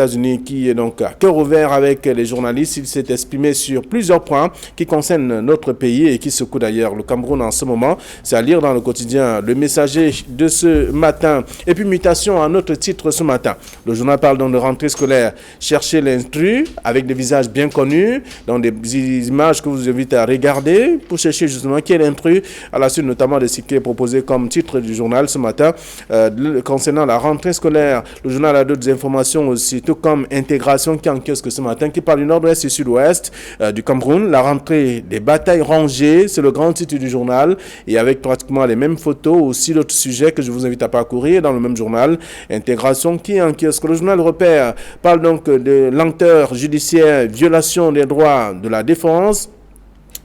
États-Unis qui est donc à cœur ouvert avec les journalistes. Il s'est exprimé sur plusieurs points qui concernent notre pays et qui secouent d'ailleurs le Cameroun en ce moment. C'est à lire dans le quotidien Le Messager de ce matin. Et puis mutation à notre titre ce matin. Le journal parle donc de rentrée scolaire. Chercher l'intrus avec des visages bien connus, dans des images que vous invite à regarder pour chercher justement qui est l'intrus, à la suite notamment de ce qui est proposé comme titre du journal ce matin concernant la rentrée scolaire. Le journal a d'autres informations aussi, tout comme intégration qui est en kiosque ce matin, qui parle du nord-ouest et sud-ouest du Cameroun. La rentrée des batailles rangées, c'est le grand titre du journal, et avec pratiquement les mêmes photos, aussi d'autres sujets que je vous invite à parcourir dans le même journal. Intégration qui est en kiosque. Le journal Repère parle donc de lenteur judiciaire, violation des droits de la défense.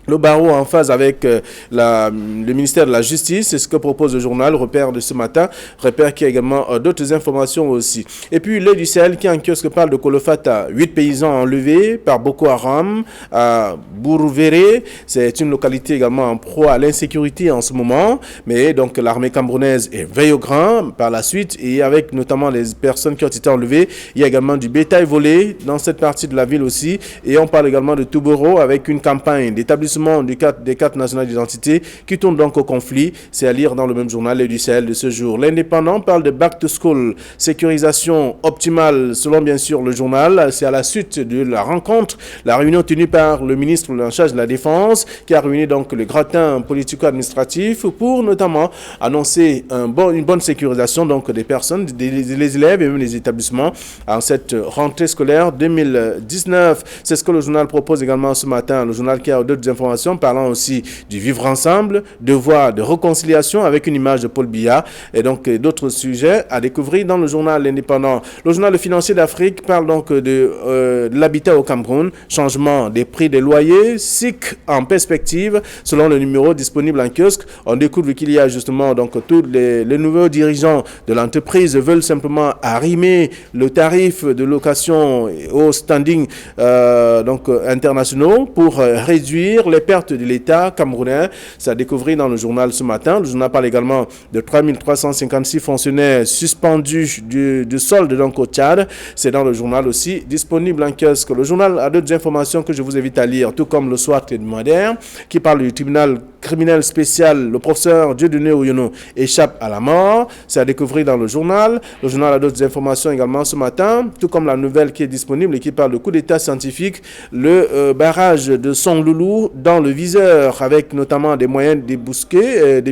Le barreau en phase avec le ministère de la Justice, c'est ce que propose le journal Repère de ce matin. Repère qui a également d'autres informations aussi. Et puis l'œil du Sahel qui en kiosque parle de Kolofata, 8 paysans enlevés par Boko Haram à Bourouvéré. C'est une localité également en proie à l'insécurité en ce moment. Mais donc l'armée camerounaise veille au grain par la suite, et avec notamment les personnes qui ont été enlevées. Il y a également du bétail volé dans cette partie de la ville aussi. Et on parle également de Touboro avec une campagne d'établissement des cartes nationales d'identité qui tournent donc au conflit. C'est à lire dans le même journal et du Sahel de ce jour. L'Indépendant parle de Back to School, sécurisation optimale selon bien sûr le journal. C'est à la suite de la rencontre, la réunion tenue par le ministre en charge de la Défense qui a réuni donc le gratin politico-administratif pour notamment annoncer une bonne sécurisation donc des personnes, des élèves et même des établissements en cette rentrée scolaire 2019. C'est ce que le journal propose également ce matin. Le journal qui a d'autres informations parlant aussi du vivre ensemble, devoir de réconciliation avec une image de Paul Biya et donc d'autres sujets à découvrir dans le journal L'Indépendant. Le journal Le Financier d'Afrique parle donc de l'habitat au Cameroun, changement des prix des loyers, cycle en perspective selon le numéro disponible en kiosque. On découvre qu'il y a justement donc tous les nouveaux dirigeants de l'entreprise veulent simplement arrimer le tarif de location au standing internationaux pour réduire les pertes de l'État camerounais. C'est à découvrir dans le journal ce matin. Le journal parle également de 3356 fonctionnaires suspendus du solde donc au Tchad. C'est dans le journal aussi disponible en kiosque. Le journal a d'autres informations que je vous invite à lire, tout comme le soir hebdomadaire qui parle du tribunal criminel spécial. Le professeur Dieudonné Oyono échappe à la mort. C'est à découvrir dans le journal. Le journal a d'autres informations également ce matin, tout comme la nouvelle qui est disponible et qui parle de coup d'état scientifique. Le barrage de Songloulou dans le viseur, avec notamment des moyens débusqués,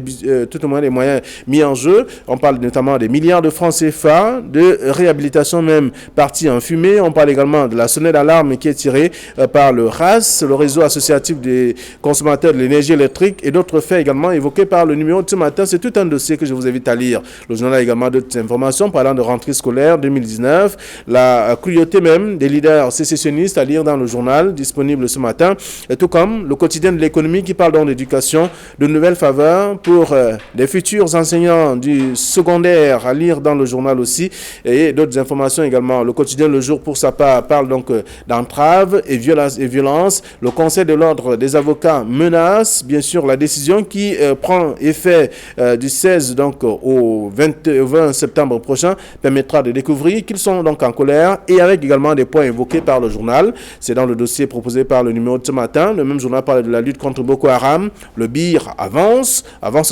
tout au moins des moyens mis en jeu. On parle notamment des milliards de francs CFA, de réhabilitation même partie en fumée. On parle également de la sonnette d'alarme qui est tirée par le RAS, le réseau associatif des consommateurs de l'énergie électrique, et d'autres faits également évoqués par le numéro de ce matin. C'est tout un dossier que je vous invite à lire. Le journal a également d'autres informations parlant de rentrée scolaire 2019, la cruauté même des leaders sécessionnistes à lire dans le journal disponible ce matin, et tout comme le quotidien de l'économie qui parle donc d'éducation, de nouvelles faveurs pour les futurs enseignants du secondaire à lire dans le journal aussi, et d'autres informations également. Le quotidien Le Jour pour sa part parle donc d'entraves et violences. Le Conseil de l'ordre des avocats menace bien sûr la décision qui prend effet du 16 donc au 20 septembre prochain, permettra de découvrir qu'ils sont donc en colère, et avec également des points évoqués par le journal. C'est dans le dossier proposé par le numéro de ce matin. Le même journal parle de la lutte contre Boko Haram. Le BIR avance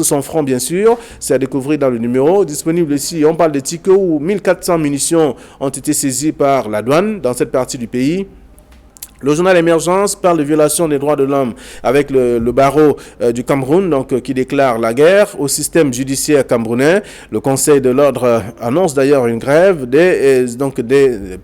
son front bien sûr. C'est à découvrir dans le numéro disponible ici. On parle de tickets où 1400 munitions ont été saisies par la douane dans cette partie du pays. Le journal Émergence parle de violation des droits de l'homme avec le barreau du Cameroun donc qui déclare la guerre au système judiciaire camerounais. Le Conseil de l'ordre annonce d'ailleurs une grève des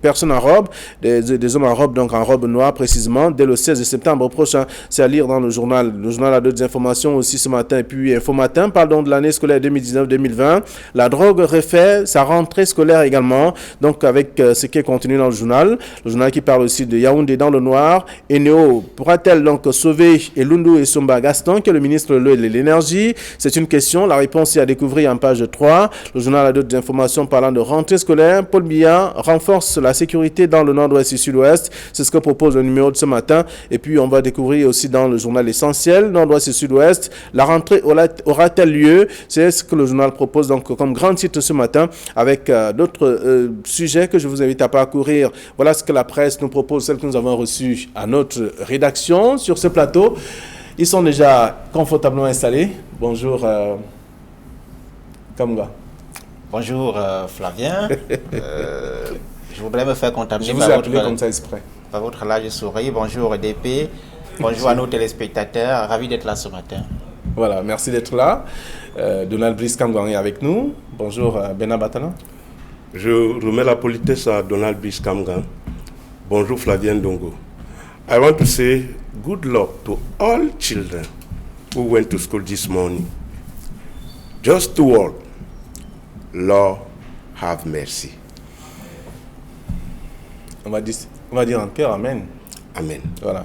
personnes en robe, des hommes en robe, donc en robe noire précisément, dès le 16 septembre prochain. C'est à lire dans le journal. Le journal a d'autres informations aussi ce matin. Et puis Info Matin parle donc de l'année scolaire 2019-2020. La drogue refait sa rentrée scolaire également, donc avec ce qui est contenu dans le journal. Le journal qui parle aussi de Yaoundé dans le noir. Eneo pourra-t-elle donc sauver Elundu et Somba Gaston, qui est le ministre de l'eau et de l'énergie? C'est une question. La réponse est à découvrir en page 3. Le journal a d'autres informations parlant de rentrée scolaire. Paul Biya renforce la sécurité dans le nord-ouest et sud-ouest. C'est ce que propose le numéro de ce matin. Et puis, on va découvrir aussi dans le journal Essentiel, nord-ouest et sud-ouest, la rentrée aura-t-elle lieu? C'est ce que le journal propose donc comme grand titre ce matin, avec d'autres sujets que je vous invite à parcourir. Voilà ce que la presse nous propose, celle que nous avons reçue à notre rédaction sur ce plateau. Ils sont déjà confortablement installés. Bonjour, Kamga. Bonjour, Flavien. Je voudrais me faire contaminer par votre large sourire. Bonjour, DP. Bonjour à nos téléspectateurs. Ravi d'être là ce matin. Voilà, merci d'être là. Donald Brice Kamga est avec nous. Bonjour, Bena Batana. Je remets la politesse à Donald Brice Kamga. Bonjour, Flavien Dongo. I want to say good luck to all children who went to school this morning. Just 2 words. Lord, have mercy. On va dire en cœur, Amen. Amen. Voilà.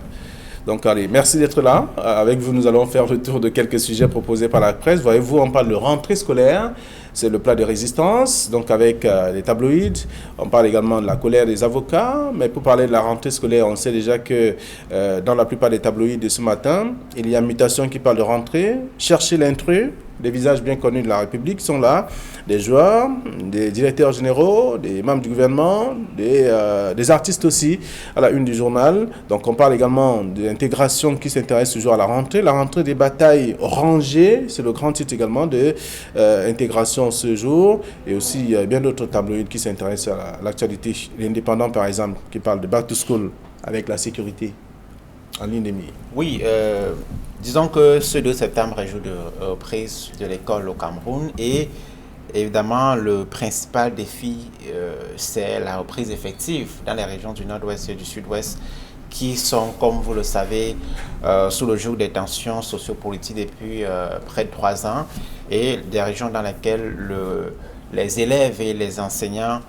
Donc, allez, merci d'être là. Avec vous, nous allons faire le tour de quelques sujets proposés par la presse. Voyez-vous, on parle de rentrée scolaire. C'est le plat de résistance, donc avec les tabloïds. On parle également de la colère des avocats. Mais pour parler de la rentrée scolaire, on sait déjà que dans la plupart des tabloïds de ce matin, il y a Mutation qui parle de rentrée. Chercher l'intrus. Des visages bien connus de la République sont là. Des joueurs, des directeurs généraux, des membres du gouvernement, des artistes aussi à la une du journal. Donc on parle également de l'intégration qui s'intéresse toujours à la rentrée des batailles rangées, c'est le grand titre également de intégration ce jour, et aussi bien d'autres tabloïds qui s'intéressent à l'actualité. L'Indépendant par exemple qui parle de back to school avec la sécurité en ligne des mires. Oui, disons que ce 2 septembre est jour de reprise de l'école au Cameroun, et évidemment le principal défi c'est la reprise effective dans les régions du nord-ouest et du sud-ouest qui sont, comme vous le savez, sous le joug des tensions sociopolitiques depuis près de 3 ans, et des régions dans lesquelles les élèves et les enseignants,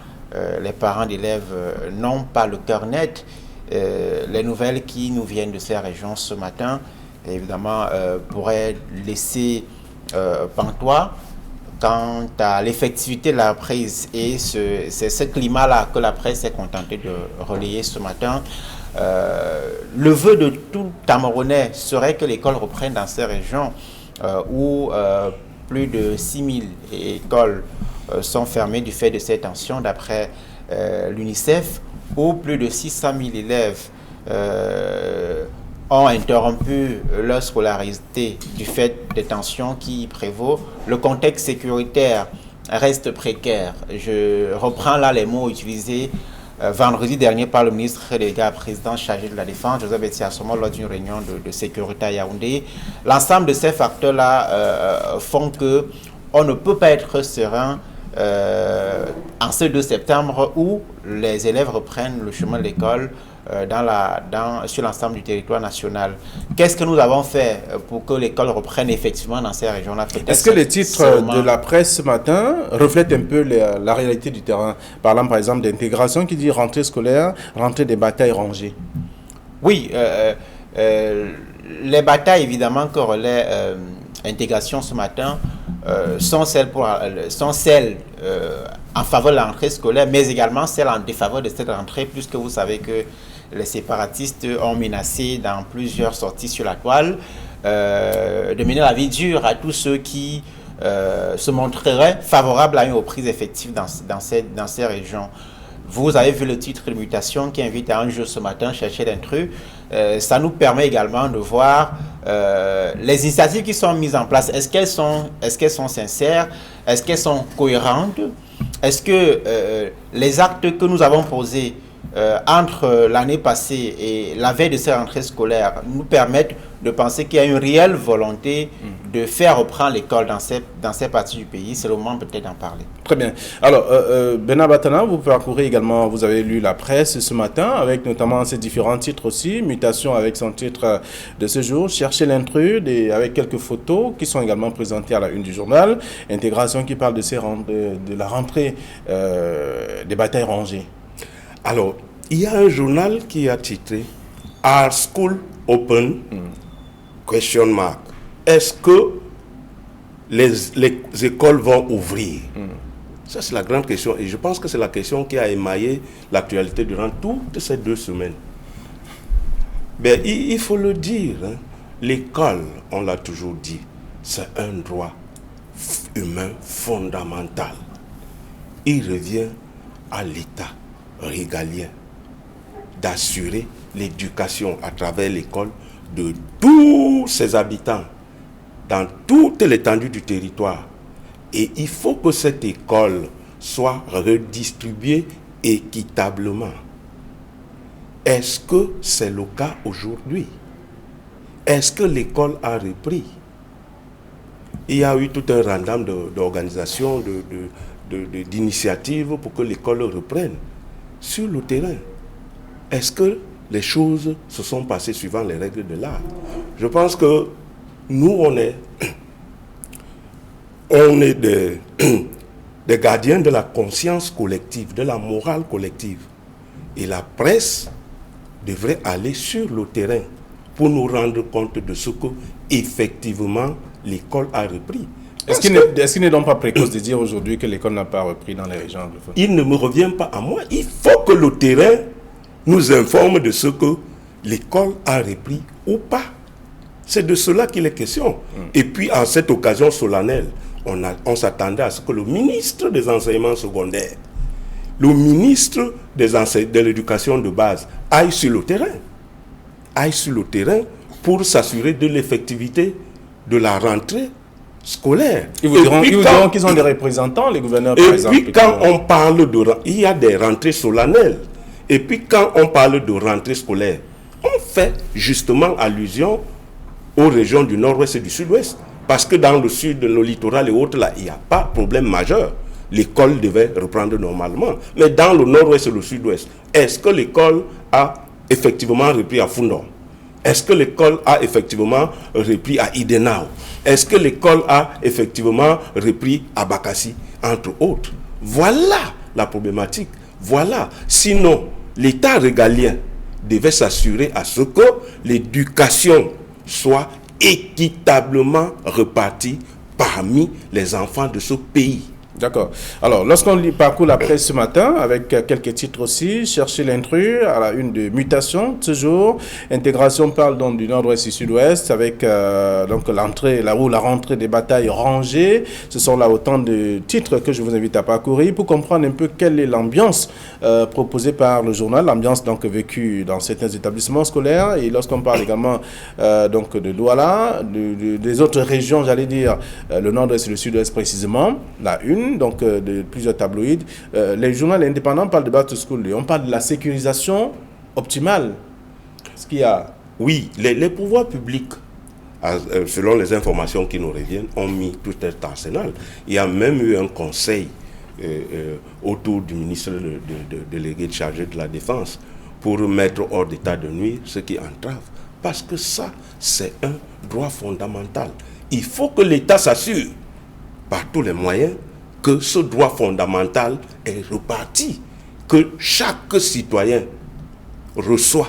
les parents d'élèves n'ont pas le cœur net. Les nouvelles qui nous viennent de ces régions ce matin, évidemment, pourraient laisser pantois quant à l'effectivité de la reprise. Et c'est ce climat-là que la presse est contentée de relayer ce matin. Le vœu de tout Camerounais serait que l'école reprenne dans ces régions où plus de 6000 écoles sont fermées du fait de ces tensions, d'après l'UNICEF, où plus de 600 000 élèves ont interrompu leur scolarité du fait des tensions qui y prévaut. Le contexte sécuritaire reste précaire. Je reprends là les mots utilisés vendredi dernier par le ministre délégué à la présidence chargé de la Défense, Joseph Etiassomo, lors d'une réunion de sécurité à Yaoundé. L'ensemble de ces facteurs-là font qu'on ne peut pas être serein en ce 2 septembre où les élèves reprennent le chemin de l'école sur l'ensemble du territoire national. Qu'est-ce que nous avons fait pour que l'école reprenne effectivement dans ces régions-là? Est-ce que les titres de la presse ce matin reflètent un peu la réalité du terrain? Parlant par exemple d'intégration qui dit rentrée scolaire, rentrée des batailles rangées. Oui, les batailles évidemment que relaie intégration ce matin sont celles en faveur de la rentrée scolaire, mais également celles en défaveur de cette rentrée, puisque vous savez que les séparatistes ont menacé dans plusieurs sorties sur la toile de mener la vie dure à tous ceux qui se montreraient favorables à une reprise effective dans ces régions. Vous avez vu le titre de Mutation qui invite à un jeu ce matin, chercher l'intrus. Ça nous permet également de voir les initiatives qui sont mises en place. Est-ce qu'elles sont sincères? Est-ce qu'elles sont cohérentes? Est-ce que les actes que nous avons posés entre l'année passée et la veille de cette rentrée scolaire nous permettent de penser qu'il y a une réelle volonté de faire reprendre l'école dans ces parties du pays? C'est le moment peut-être d'en parler. Très bien. Alors, Bena Batana, vous parcourez également, vous avez lu la presse ce matin, avec notamment ces différents titres aussi. Mutation avec son titre de ce jour, Chercher l'intrus, avec quelques photos qui sont également présentées à la une du journal. Intégration qui parle de la rentrée des batailles rangées. Alors, il y a un journal qui a titré Are school open? Question mark. Est-ce que les écoles vont ouvrir? Ça, c'est la grande question. Et je pense que c'est la question qui a émaillé l'actualité durant toutes ces 2 semaines. Mais il faut le dire, hein, l'école, on l'a toujours dit, c'est un droit humain fondamental. Il revient à l'État régalien d'assurer l'éducation à travers l'école de tous ses habitants dans toute l'étendue du territoire. Et il faut que cette école soit redistribuée équitablement. Est-ce que c'est le cas aujourd'hui? Est-ce que l'école a repris? Il y a eu tout un random d'organisations, d'initiatives pour que l'école reprenne. Sur le terrain, est-ce que les choses se sont passées suivant les règles de l'art? Je pense que nous, on est des gardiens de la conscience collective, de la morale collective. Et la presse devrait aller sur le terrain pour nous rendre compte de ce que, effectivement, l'école a repris. Est-ce qu'il n'est donc pas précoce de dire aujourd'hui que l'école n'a pas repris dans les régions anglophones? Il ne me revient pas à moi. Il faut que le terrain nous informe de ce que l'école a repris ou pas. C'est de cela qu'il est question. Et puis, en cette occasion solennelle, on s'attendait à ce que le ministre des enseignements secondaires, le ministre de l'éducation de base, aille sur le terrain pour s'assurer de l'effectivité de la rentrée scolaire. Ils vous diront qu'ils ont des représentants, les gouverneurs, par exemple. Et puis, quand on parle il y a des rentrées solennelles. Et puis, quand on parle de rentrée scolaire, on fait justement allusion aux régions du nord-ouest et du sud-ouest. Parce que dans le sud, le littoral et autres, là, il n'y a pas de problème majeur. L'école devait reprendre normalement. Mais dans le nord-ouest et le sud-ouest, est-ce que l'école a effectivement repris à Fundong? Est-ce que l'école a effectivement repris à Idenau? Est-ce que l'école a effectivement repris à Bakassi, entre autres? Voilà la problématique. Voilà. Sinon, l'État régalien devait s'assurer à ce que l'éducation soit équitablement repartie parmi les enfants de ce pays. D'accord. Alors, lorsqu'on parcourt la presse ce matin, avec quelques titres aussi, chercher l'intrus à la une de Mutation, toujours. Intégration parle donc du nord-ouest et sud-ouest, avec donc la rentrée des batailles rangées. Ce sont là autant de titres que je vous invite à parcourir pour comprendre un peu quelle est l'ambiance proposée par le journal, l'ambiance donc vécue dans certains établissements scolaires. Et lorsqu'on parle également donc de Douala, des autres régions, j'allais dire le nord-ouest et le sud-ouest précisément, la une. Donc de plusieurs tabloïds. Les journaux indépendants parlent de back to school. On parle de la sécurisation optimale. Ce qu'il y a. Oui, les pouvoirs publics, selon les informations qui nous reviennent, ont mis tout cet arsenal. Il y a même eu un conseil autour du ministre délégué chargé de la Défense pour mettre hors d'état de nuire ce qui entrave. Parce que ça, c'est un droit fondamental. Il faut que l'État s'assure, par tous les moyens, que ce droit fondamental est reparti, que chaque citoyen reçoit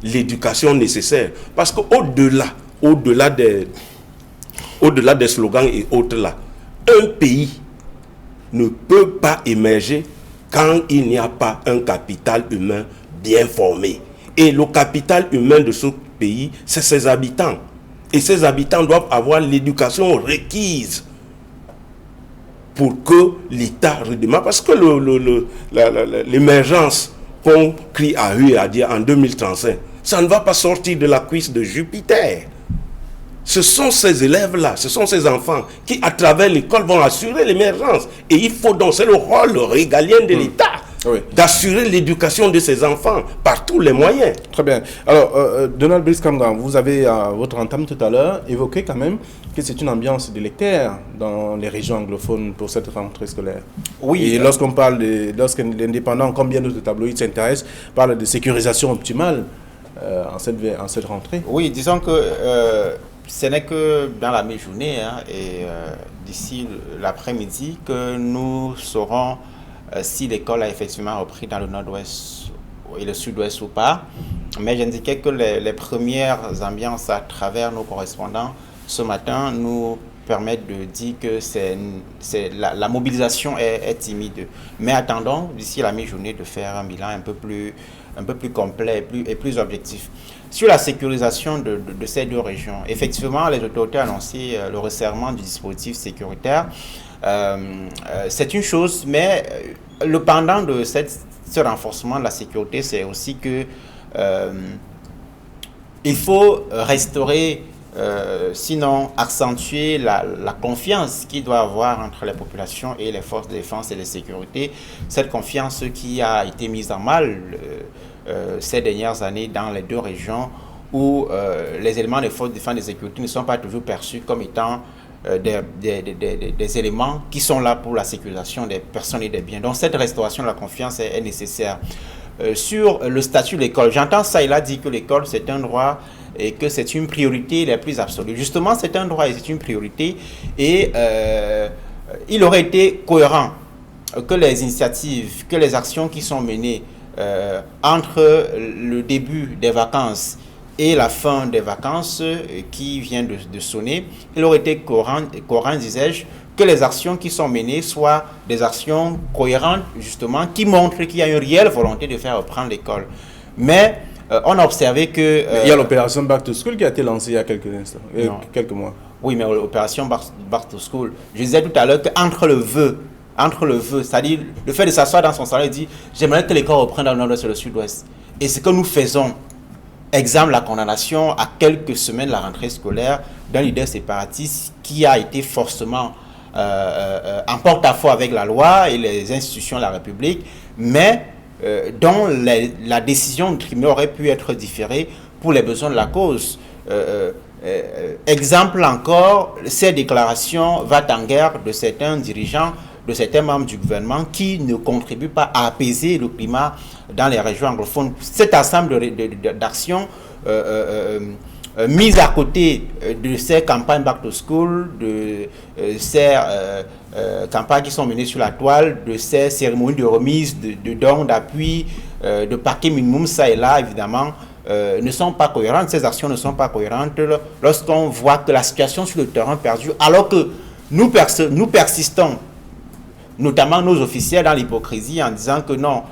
l'éducation nécessaire. Parce qu'au-delà des slogans et autres là, un pays ne peut pas émerger quand il n'y a pas un capital humain bien formé. Et le capital humain de ce pays, c'est ses habitants. Et ces habitants doivent avoir l'éducation requise pour que l'État redémarre. Parce que l'émergence qu'on crie à eux à dire en 2035, ça ne va pas sortir de la cuisse de Jupiter. Ce sont ces élèves-là, ce sont ces enfants qui, à travers l'école, vont assurer l'émergence. Et il faut donc, c'est le rôle régalien de l'État. Oui. D'assurer l'éducation de ses enfants par tous les moyens. Très bien. Alors, Donald Brice Kamgan, vous avez à votre entame tout à l'heure évoqué quand même que c'est une ambiance délétère dans les régions anglophones pour cette rentrée scolaire. Oui. Et lorsqu'on parle lorsque l'indépendant, comme bien d'autres tabloïds s'intéressent, parle de sécurisation optimale en cette rentrée. Oui, disons que ce n'est que dans la mi-journée et d'ici l'après-midi que nous saurons si l'école a effectivement repris dans le nord-ouest et le sud-ouest ou pas. Mais j'indiquais que les premières ambiances à travers nos correspondants ce matin nous permettent de dire que la mobilisation est timide. Mais attendons d'ici la mi-journée de faire un bilan un peu plus complet et plus objectif. Sur la sécurisation de ces deux régions, effectivement, les autorités ont annoncé le resserrement du dispositif sécuritaire. C'est une chose, mais le pendant de ce renforcement de la sécurité, c'est aussi que il faut restaurer, sinon accentuer la confiance qu'il doit avoir entre les populations et les forces de défense et de sécurité. Cette confiance qui a été mise en mal ces dernières années dans les deux régions où les éléments des forces de défense et de sécurité ne sont pas toujours perçus comme étant des éléments qui sont là pour la sécurisation des personnes et des biens. Donc cette restauration de la confiance est nécessaire. Sur le statut de l'école, j'entends ça, il a dit que l'école c'est un droit et que c'est une priorité la plus absolue. Justement, c'est un droit et c'est une priorité et il aurait été cohérent que les initiatives, que les actions qui sont menées entre le début des vacances et la fin des vacances qui vient de sonner, il aurait été cohérent, disais-je, que les actions qui sont menées soient des actions cohérentes, justement, qui montrent qu'il y a une réelle volonté de faire reprendre l'école. Mais on a observé que... il y a l'opération Back to School qui a été lancée il y a quelques instants, quelques mois. Oui, mais l'opération Back to School, je disais tout à l'heure qu'entre le vœu, c'est-à-dire le fait de s'asseoir dans son salon et dire « j'aimerais que l'école reprenne dans le nord-ouest et le sud-ouest ». Et ce que nous faisons, exemple la condamnation à quelques semaines de la rentrée scolaire d'un leader séparatiste qui a été forcément en porte-à-faux avec la loi et les institutions de la République, mais dont la décision du tribunal aurait pu être différée pour les besoins de la cause. Exemple encore, ces déclarations va-t-en-guerre de certains dirigeants, de certains membres du gouvernement qui ne contribuent pas à apaiser le climat dans les régions anglophones. Cet ensemble d'actions mises à côté de ces campagnes Back to School, de ces campagnes qui sont menées sur la toile, de ces cérémonies de remise, de dons, d'appui, de paquets minimum, ça et là, évidemment, ne sont pas cohérentes. Ces actions ne sont pas cohérentes lorsqu'on voit que la situation sur le terrain perdure, alors que nous persistons, notamment nos officiels, dans l'hypocrisie en disant que non,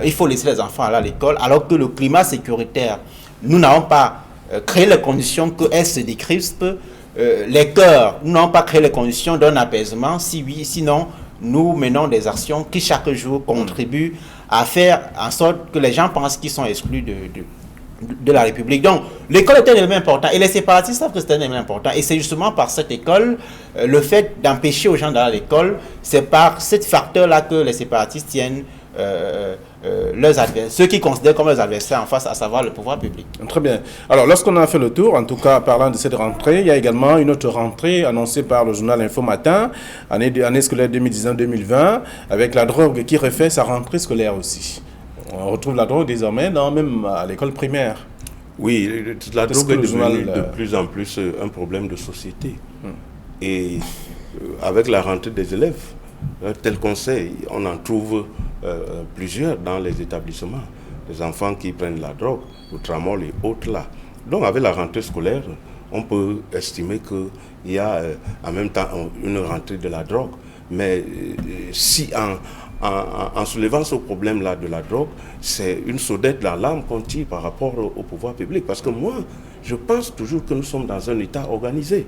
il faut laisser les enfants aller à l'école, alors que le climat sécuritaire, nous n'avons pas créé les conditions qu'elles se décrispent, les cœurs, nous n'avons pas créé les conditions d'un apaisement, si oui, sinon nous menons des actions qui chaque jour contribuent à faire en sorte que les gens pensent qu'ils sont exclus de la République. Donc, l'école est un élément important et les séparatistes savent que c'est un élément important. Et c'est justement par cette école, le fait d'empêcher aux gens d'aller à l'école, c'est par ce facteur-là que les séparatistes tiennent leurs adversaires, ceux qui considèrent comme leurs adversaires en face, à savoir le pouvoir public. Très bien. Alors, lorsqu'on a fait le tour, en tout cas parlant de cette rentrée, il y a également une autre rentrée annoncée par le journal Info Matin, année scolaire 2019-2020, avec la drogue qui refait sa rentrée scolaire aussi. On retrouve la drogue désormais même à l'école primaire. Oui, la drogue est devenue de plus en plus un problème de société. Et avec la rentrée des élèves, tel qu'on sait, on en trouve plusieurs dans les établissements. Des enfants qui prennent la drogue, le tramol et autres là. Donc avec la rentrée scolaire, on peut estimer qu'il y a en même temps une rentrée de la drogue. Mais si en soulevant ce problème-là de la drogue, c'est une sonnette d'alarme qu'on tire par rapport au pouvoir public. Parce que moi, je pense toujours que nous sommes dans un État organisé.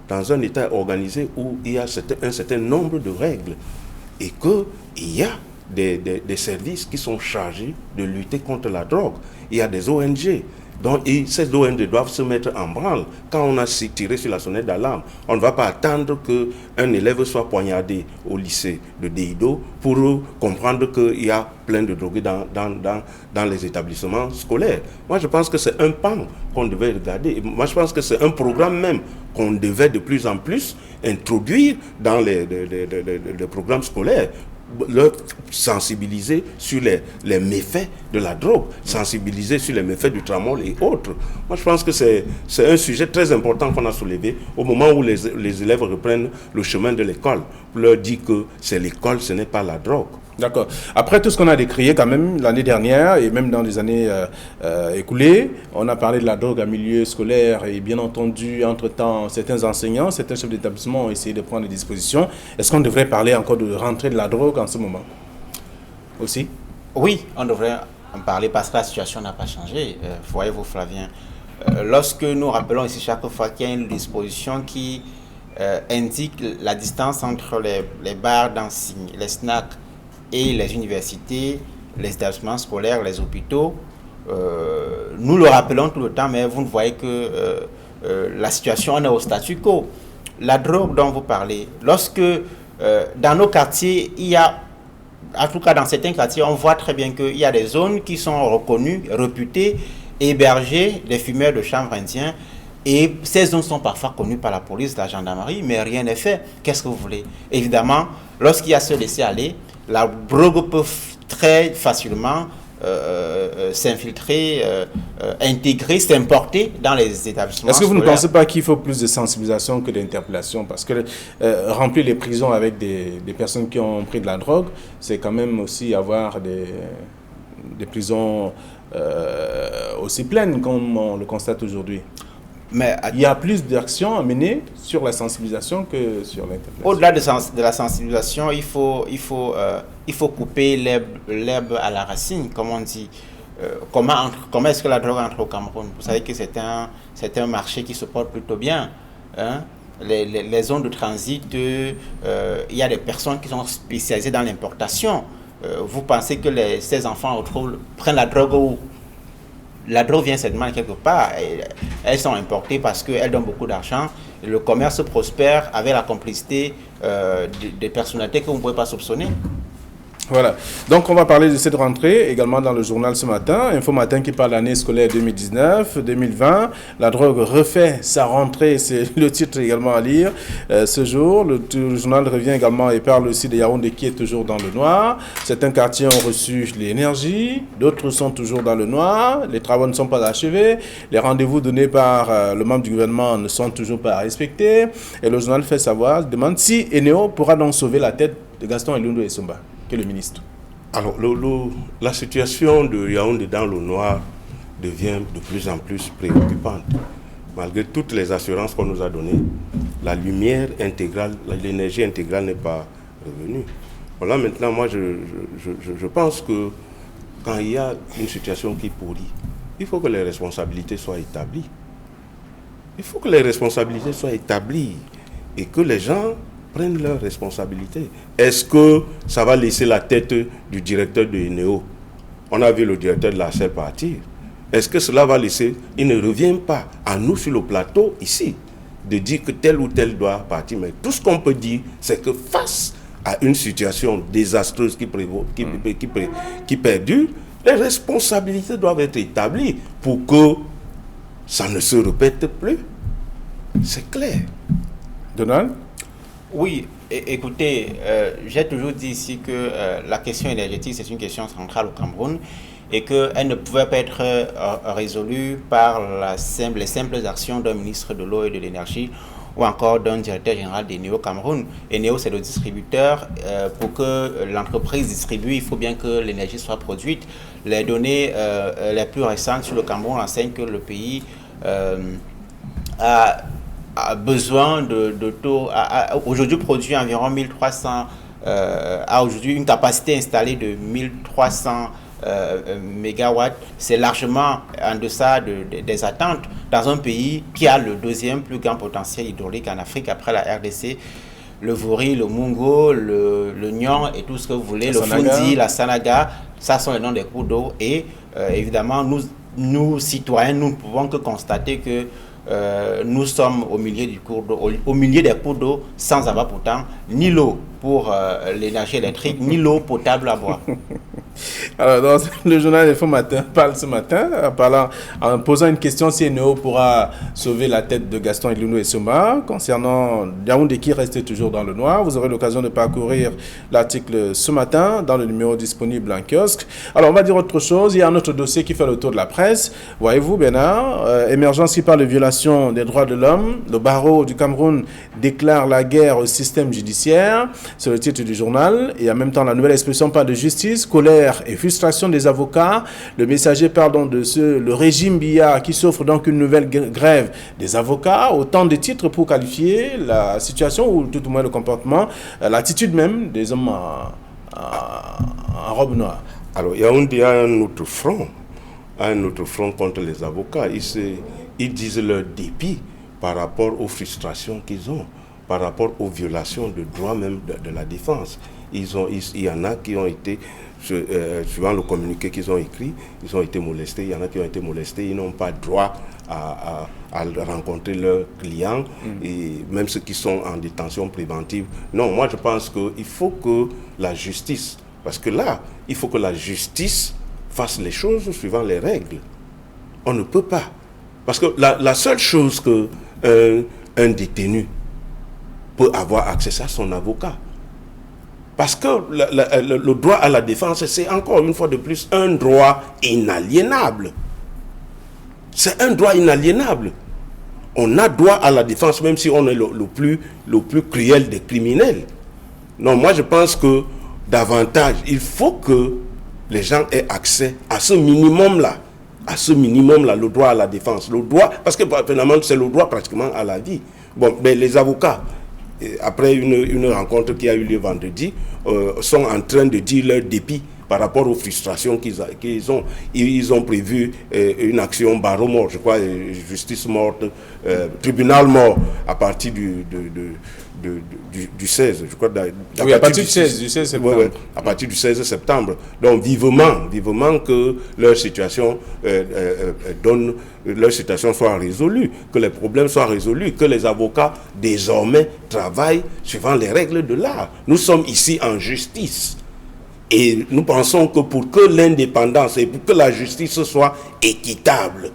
Dans un État organisé où il y a un certain nombre de règles. Et qu'il y a des services qui sont chargés de lutter contre la drogue. Il y a des ONG. Donc, ces ONG doivent se mettre en branle. Quand on a tiré sur la sonnette d'alarme, on ne va pas attendre qu'un élève soit poignardé au lycée de Deido pour comprendre qu'il y a plein de drogués dans les établissements scolaires. Moi, je pense que c'est un pan qu'on devait regarder. Moi, je pense que c'est un programme même qu'on devait de plus en plus introduire dans les programmes scolaires. Leur sensibiliser sur les méfaits de la drogue, sensibiliser sur les méfaits du tramol et autres. Moi, je pense que c'est un sujet très important qu'on a soulevé au moment où les élèves reprennent le chemin de l'école. Pour leur dire que c'est l'école, ce n'est pas la drogue. D'accord. Après tout ce qu'on a décrié quand même l'année dernière et même dans les années écoulées, on a parlé de la drogue en milieu scolaire et bien entendu, entre-temps, certains enseignants, certains chefs d'établissement ont essayé de prendre des dispositions. Est-ce qu'on devrait parler encore de rentrée de la drogue en ce moment aussi? Oui, on devrait en parler parce que la situation n'a pas changé. Voyez-vous, Flavien, lorsque nous rappelons ici chaque fois qu'il y a une disposition qui indique la distance entre les bars d'insigne, les snacks et les universités, les établissements scolaires, les hôpitaux, nous le rappelons tout le temps, mais vous ne voyez que la situation est au statu quo. La drogue dont vous parlez, lorsque dans nos quartiers, il y a, en tout cas dans certains quartiers, on voit très bien qu'il y a des zones qui sont reconnues, réputées, hébergées des fumeurs de chanvre indien. Et ces zones sont parfois connues par la police, la gendarmerie, mais rien n'est fait. Qu'est-ce que vous voulez? Évidemment, lorsqu'il y a ce laisser-aller, la drogue peut très facilement s'infiltrer, intégrer, s'importer dans les établissements. Est-ce que vous ne scolaires. pensez pas qu'il faut plus de sensibilisation que d'interpellation? Parce que remplir les prisons avec des personnes qui ont pris de la drogue, c'est quand même aussi avoir des prisons aussi pleines comme on le constate aujourd'hui. Mais il y a plus d'actions à mener sur la sensibilisation que sur l'interpellation. Au-delà de la sensibilisation, il faut couper l'herbe à la racine, comme on dit. Comment est-ce que la drogue entre au Cameroun? Vous savez que c'est un marché qui se porte plutôt bien. Hein? Les zones de transit, il y a des personnes qui sont spécialisées dans l'importation. Vous pensez que ces enfants prennent la drogue où? La drogue vient certainement quelque part. Elles sont importées parce qu'elles donnent beaucoup d'argent. Le commerce prospère avec la complicité des personnalités que vous ne pouvez pas soupçonner. Voilà. Donc, on va parler de cette rentrée également dans le journal ce matin. Info Matin qui parle de l'année scolaire 2019-2020. La drogue refait sa rentrée. C'est le titre également à lire ce jour. Le journal revient également et parle aussi de Yaoundé qui est toujours dans le noir. Certains quartiers ont reçu l'énergie. D'autres sont toujours dans le noir. Les travaux ne sont pas achevés. Les rendez-vous donnés par le membre du gouvernement ne sont toujours pas respectés. Et le journal fait savoir, demande si Eneo pourra donc sauver la tête de Gaston Elundo Essomba, qui est le ministre. Alors, la situation de Yaoundé dans le noir devient de plus en plus préoccupante. Malgré toutes les assurances qu'on nous a données, la lumière intégrale, l'énergie intégrale n'est pas revenue. Voilà, maintenant, moi, je pense que quand il y a une situation qui pourrit, il faut que les responsabilités soient établies. Il faut que les responsabilités soient établies et que les gens prennent leurs responsabilités. Est-ce que ça va laisser la tête du directeur de Eneo? On a vu le directeur de la SEL partir. Est-ce que cela va laisser... Il ne revient pas à nous sur le plateau, ici, de dire que tel ou tel doit partir. Mais tout ce qu'on peut dire, c'est que face à une situation désastreuse qui perdure, les responsabilités doivent être établies pour que ça ne se répète plus. C'est clair. Donald? Oui, écoutez, j'ai toujours dit ici que la question énergétique, c'est une question centrale au Cameroun et qu'elle ne pouvait pas être résolue par les simples actions d'un ministre de l'eau et de l'énergie ou encore d'un directeur général d'Eneo Cameroun. Eneo, c'est le distributeur. Pour que l'entreprise distribue, il faut bien que l'énergie soit produite. Les données les plus récentes sur le Cameroun enseignent que le pays a besoin de taux, aujourd'hui produit environ 1300, a aujourd'hui une capacité installée de 1300 mégawatts. C'est largement en deçà des attentes dans un pays qui a le deuxième plus grand potentiel hydraulique en Afrique après la RDC. Le Vouri, le Mungo, le Nyon et tout ce que vous voulez, le Fundi, la Sanaga, ça sont les noms des cours d'eau. Et évidemment, nous citoyens, nous ne pouvons que constater que nous sommes au milieu des cours d'eau sans avoir pourtant ni l'eau pour l'énergie électrique, ni l'eau potable à boire. Alors, le journal Info Matin parle ce matin, en posant une question si Eneo pourra sauver la tête de Gaston Eluno et Soma concernant Yaoundé qui reste toujours dans le noir. Vous aurez l'occasion de parcourir l'article ce matin dans le numéro disponible en kiosque. Alors, on va dire autre chose. Il y a un autre dossier qui fait le tour de la presse. Voyez-vous, Bernard, émergence qui parle de violation des droits de l'homme. Le barreau du Cameroun déclare la guerre au système judiciaire. C'est le titre du journal. Et en même temps, la nouvelle expression parle de justice, colère et frustration des avocats. Le Messager parle donc de le régime Biya qui s'offre donc une nouvelle grève des avocats. Autant de titres pour qualifier la situation ou tout au moins le comportement, l'attitude même des hommes en robe noire. Alors, Yaoundé a un autre front contre les avocats. Ils disent leur dépit par rapport aux frustrations qu'ils ont, par rapport aux violations de droits même de la défense. Il y en a qui ont été, suivant le communiqué qu'ils ont écrit, ils ont été molestés. Il y en a qui ont été molestés. Ils n'ont pas droit à rencontrer leurs clients, et même ceux qui sont en détention préventive. Non, moi je pense qu'il faut que la justice, parce que là, il faut que la justice fasse les choses suivant les règles. On ne peut pas. Parce que la seule chose qu'un détenu peut avoir accès, c'est à son avocat. Parce que le droit à la défense, c'est encore une fois de plus un droit inaliénable. C'est un droit inaliénable. On a droit à la défense, même si on est le plus cruel des criminels. Non, moi je pense que davantage, il faut que les gens aient accès à ce minimum-là. Le droit à la défense. Le droit, parce que finalement, c'est le droit pratiquement à la vie. Bon, mais les avocats, après une rencontre qui a eu lieu vendredi, sont en train de dire leur dépit par rapport aux frustrations qu'ils ont. Ils ont prévu une action barreau mort, je crois, justice morte, tribunal mort, à partir du 16, je crois. Oui, à partir du 16 septembre. Ouais, à partir du 16 septembre. Donc, vivement que leur situation soit résolue, que les problèmes soient résolus, que les avocats, désormais, travaillent suivant les règles de l'art. Nous sommes ici en justice. Et nous pensons que pour que l'indépendance et pour que la justice soit équitable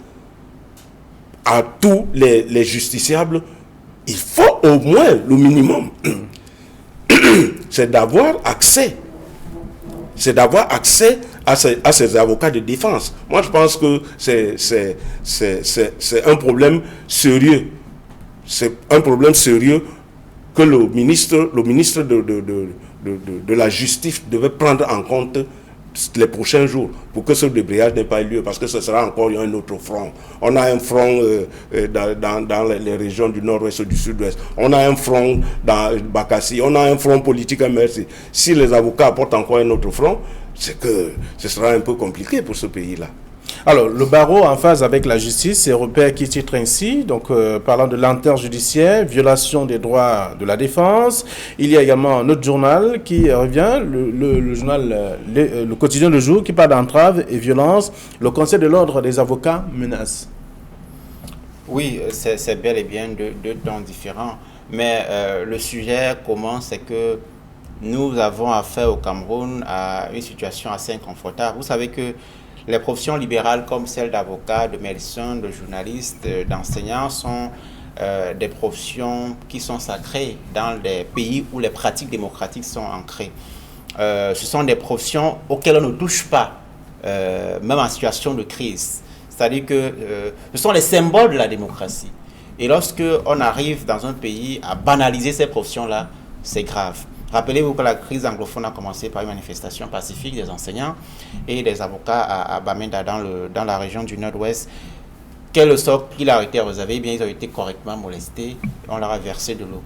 à tous les justiciables, il faut au moins le minimum, c'est d'avoir accès à ces avocats de défense. Moi, je pense que c'est un problème sérieux. C'est un problème sérieux que le ministre de la Justice devait prendre en compte les prochains jours pour que ce débrayage n'ait pas eu lieu, parce que ce sera encore un autre front. On a un front dans les régions du nord-ouest et du sud-ouest. On a un front dans Bakassi. On a un front politique à Merci. Si les avocats apportent encore un autre front, c'est que ce sera un peu compliqué pour ce pays-là. Alors, le barreau en phase avec la justice, c'est Repère qui titre ainsi, donc parlant de lenteur judiciaire, violation des droits de la défense. Il y a également un autre journal qui revient, le journal le quotidien Le Jour, qui parle d'entrave et violence. Le Conseil de l'ordre des avocats menace. Oui, c'est bel et bien deux temps différents. Mais le sujet commence, c'est que nous avons affaire au Cameroun à une situation assez inconfortable. Vous savez que les professions libérales comme celle d'avocat, de médecin, de journaliste, d'enseignant sont des professions qui sont sacrées dans des pays où les pratiques démocratiques sont ancrées. Ce sont des professions auxquelles on ne touche pas, même en situation de crise. C'est-à-dire que ce sont les symboles de la démocratie. Et lorsque on arrive dans un pays à banaliser ces professions-là, c'est grave. Rappelez-vous que la crise anglophone a commencé par une manifestation pacifique des enseignants et des avocats à Bamenda dans la région du Nord-Ouest. Quel sort qu'il a été réservé, eh bien, ils ont été correctement molestés, on leur a versé de l'eau.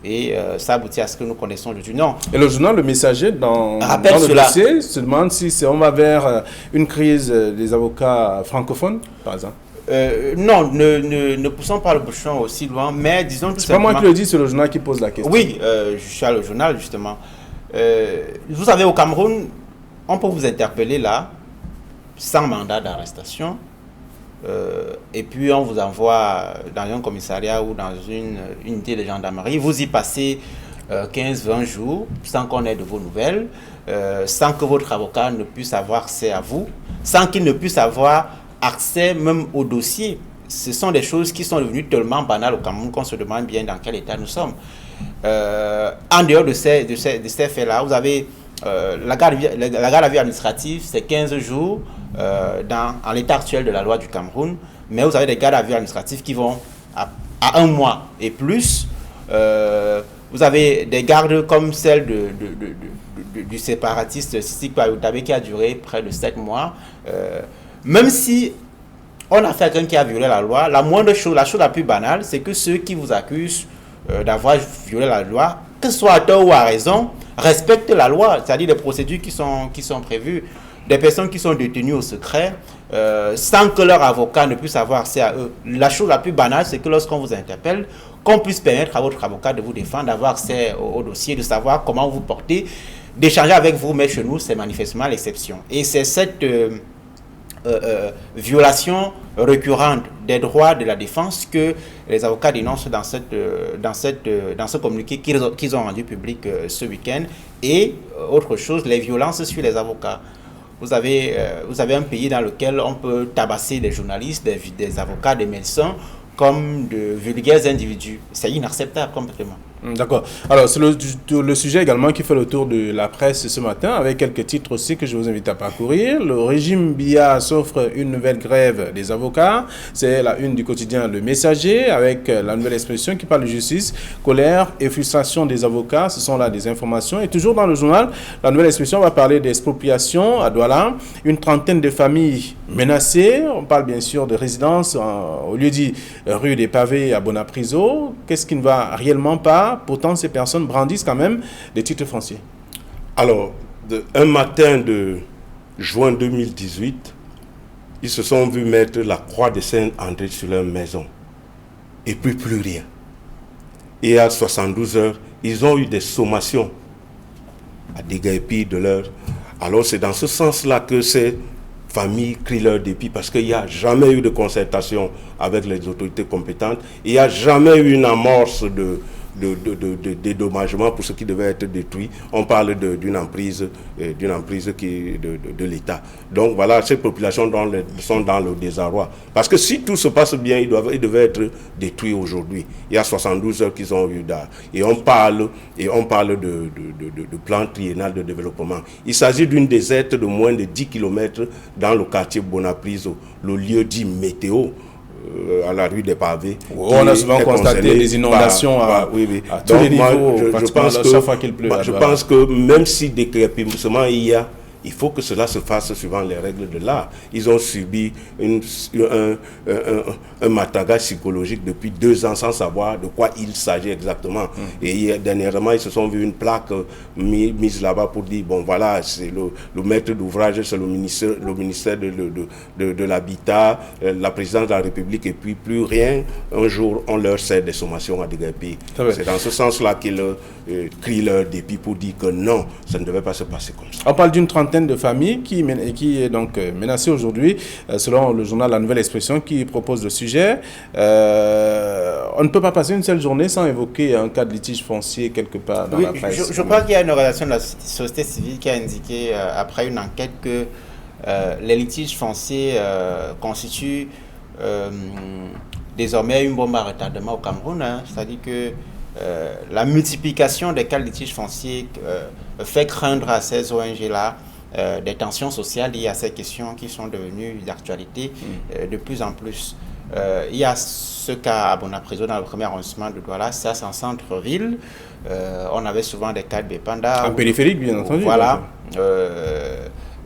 Et ça aboutit à ce que nous connaissons aujourd'hui. Non. Et le journal Le Messager, dans le dossier, se demande si on va vers une crise des avocats francophones, par exemple. Non, ne poussons pas le bouchon aussi loin, mais disons tout simplement... C'est pas moi qui le dis, c'est le journal qui pose la question. Oui, je suis à le journal, justement. Vous savez, au Cameroun, on peut vous interpeller là, sans mandat d'arrestation, et puis on vous envoie dans un commissariat ou dans une unité de gendarmerie, vous y passez 15-20 jours sans qu'on ait de vos nouvelles, sans que votre avocat ne puisse avoir accès à vous, sans qu'il ne puisse avoir accès même au dossier. Ce sont des choses qui sont devenues tellement banales au Cameroun qu'on se demande bien dans quel état nous sommes. En dehors de ces faits-là, vous avez la garde à vue administrative, c'est 15 jours en l'état actuel de la loi du Cameroun, mais vous avez des gardes à vue administratifs qui vont à 1 mois et plus. Vous avez des gardes comme celle du séparatiste Sissi Kouyaotabé qui a duré près de 7 mois. Même si on a fait quelqu'un qui a violé la loi, la chose la plus banale, c'est que ceux qui vous accusent d'avoir violé la loi, que ce soit à tort ou à raison, respectent la loi, c'est-à-dire les procédures qui sont prévues. Des personnes qui sont détenues au secret, sans que leur avocat ne puisse avoir accès à eux. La chose la plus banale, c'est que lorsqu'on vous interpelle, qu'on puisse permettre à votre avocat de vous défendre, d'avoir accès au dossier, de savoir comment vous portez, d'échanger avec vous, mais chez nous, c'est manifestement l'exception. Et c'est cette violation récurrente des droits de la défense que les avocats dénoncent dans ce communiqué qu'ils ont rendu public ce week-end. Et autre chose, les violences sur les avocats. Vous avez un pays dans lequel on peut tabasser des journalistes, des avocats, des médecins comme de vulgaires individus. C'est inacceptable complètement. D'accord. Alors, c'est le sujet également qui fait le tour de la presse ce matin, avec quelques titres aussi que je vous invite à parcourir. Le régime Biya s'offre une nouvelle grève des avocats. C'est la une du quotidien Le Messager, avec la nouvelle expression qui parle de justice, colère et frustration des avocats. Ce sont là des informations. Et toujours dans le journal, la nouvelle expression va parler d'expropriation à Douala. Une trentaine de familles menacées. On parle bien sûr de résidences au lieu dit rue des Pavés à Bonapriso. Qu'est-ce qui ne va réellement pas? Pourtant, ces personnes brandissent quand même des titres fonciers. Alors, un matin de juin 2018, ils se sont vus mettre la croix de Saint-André sur leur maison. Et puis plus rien. Et à 72 heures, ils ont eu des sommations à déguerpir de leur... Alors c'est dans ce sens-là que ces familles crient leur dépit, parce qu'il n'y a jamais eu de concertation avec les autorités compétentes. Il n'y a jamais eu une amorce de dédommagement pour ce qui devait être détruit. On parle d'une emprise qui de l'État. Donc voilà, ces populations sont dans le désarroi. Parce que si tout se passe bien, ils devaient être détruits aujourd'hui. Il y a 72 heures qu'ils ont eu d'art. Et on parle de plan triennal de développement. Il s'agit d'une déserte de moins de 10 km dans le quartier Bonapriso, le lieu dit météo, à la rue des Pavés. On a souvent constaté des inondations à tous les niveaux, chaque fois qu'il pleut. Je pense que même si décrépissement il y a, il faut que cela se fasse suivant les règles de l'art. Ils ont subi un mataga psychologique depuis 2 ans sans savoir de quoi il s'agit exactement. Et dernièrement, ils se sont vus une plaque mise là-bas pour dire, bon voilà, c'est le maître d'ouvrage, c'est le ministère de l'Habitat, la présidence de la République, et puis plus rien. Un jour, on leur sert des sommations à déguerpir. C'est dans ce sens-là qu'ils crient leur dépit pour dire que non, ça ne devait pas se passer comme ça. On parle d'une trentaine de familles qui est donc menacée aujourd'hui, selon le journal La Nouvelle Expression qui propose le sujet. On ne peut pas passer une seule journée sans évoquer un cas de litige foncier quelque part dans la presse. Je crois qu'il y a une organisation de la société civile qui a indiqué, après une enquête, que les litiges fonciers constituent désormais une bombe à retardement au Cameroun. C'est-à-dire que la multiplication des cas de litiges fonciers fait craindre à ces ONG-là des tensions sociales liées à ces questions qui sont devenues d'actualité de plus en plus. Il y a ce cas à Bonapriso dans le premier arrondissement de Douala, ça c'est en centre-ville. On avait souvent des cas de Bépanda. En périphérique, bien entendu. Voilà.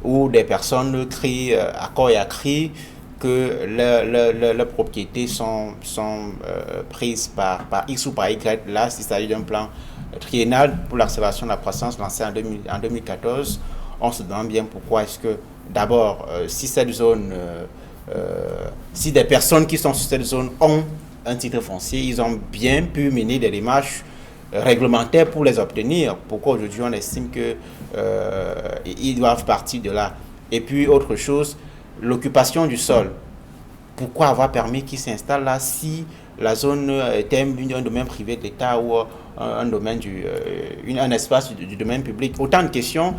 Où des personnes crient à corps et à cri que leurs propriétés sont prises par X ou par Y. Là, il s'agit d'un plan triennal pour l'accélération de la croissance lancé en 2014. On se demande bien pourquoi est-ce que, d'abord, si cette zone, si des personnes qui sont sur cette zone ont un titre foncier, ils ont bien pu mener des démarches réglementaires pour les obtenir. Pourquoi aujourd'hui on estime qu'ils doivent partir de là. Et puis, autre chose, l'occupation du sol. Pourquoi avoir permis qu'ils s'installent là si la zone était un domaine privé de l'État ou un domaine un espace du domaine public. Autant de questions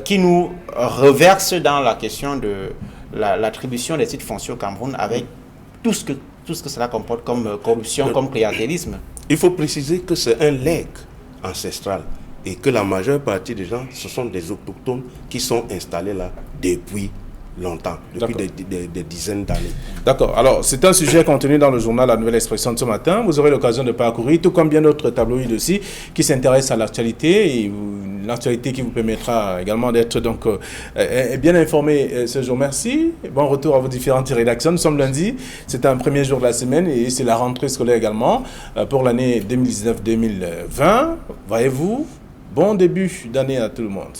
qui nous reversent dans la question de l'attribution des titres fonciers au Cameroun avec tout ce que cela comporte comme corruption, comme clientélisme. Il faut préciser que c'est un legs ancestral et que la majeure partie des gens, ce sont des autochtones qui sont installés là depuis longtemps, depuis des dizaines d'années. D'accord. Alors, c'est un sujet contenu dans le journal La Nouvelle Expression de ce matin. Vous aurez l'occasion de parcourir, tout comme bien d'autres tabloïds aussi, qui s'intéressent à l'actualité, et l'actualité qui vous permettra également d'être donc bien informé ce jour. Merci. Bon retour à vos différentes rédactions. Nous sommes lundi, c'est un premier jour de la semaine et c'est la rentrée scolaire également pour l'année 2019-2020. Voyez-vous, bon début d'année à tout le monde.